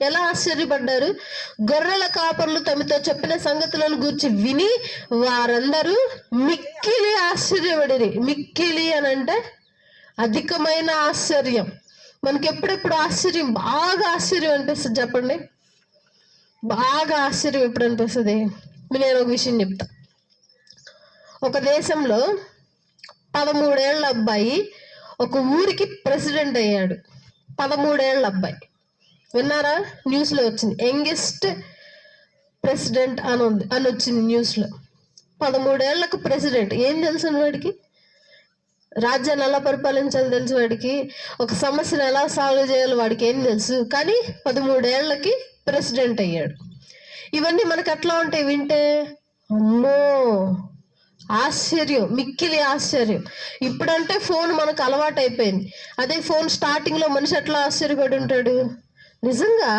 ఎలా ఆశ్చర్యపడ్డారు? గొర్రెల కాపర్లు తమతో చెప్పిన సంగతులను గూర్చి విని వారందరూ మిక్కిలి ఆశ్చర్యపడిరి. మిక్కిలి అని అంటే అధికమైన ఆశ్చర్యం. మనకి ఎప్పుడెప్పుడు ఆశ్చర్యం, బాగా ఆశ్చర్యం అనిపిస్తుంది చెప్పండి? బాగా ఆశ్చర్యం ఎప్పుడు అనిపిస్తుంది? నేను ఒక విషయం చెప్తా. ఒక దేశంలో 13 ఏళ్ల అబ్బాయి ఒక ఊరికి ప్రెసిడెంట్ అయ్యాడు. 13 ఏళ్ల అబ్బాయి. విన్నారా? న్యూస్లో వచ్చింది. యంగెస్ట్ ప్రెసిడెంట్ అని వచ్చింది న్యూస్లో. 13 ఏళ్లకు ప్రెసిడెంట్. ఏం తెలుసు వాడికి? రాజ్యాన్ని ఎలా పరిపాలించాలో తెలుసు వాడికి. ఒక సమస్యను ఎలా సాల్వ్ చేయాలో వాడికి ఏం తెలుసు. కానీ 13 ఏళ్లకి ప్రెసిడెంట్ అయ్యాడు. ఇవన్నీ మనకు ఎట్లా ఉంటాయి వింటే? అమ్మో, ఆశ్చర్యం, మిక్కిలి ఆశ్చర్యం. ఇప్పుడంటే ఫోన్ మనకు అలవాటు అయిపోయింది. అదే ఫోన్ స్టార్టింగ్ లో మనిషి ఎట్లా ఆశ్చర్యపడి ఉంటాడు? నిజంగా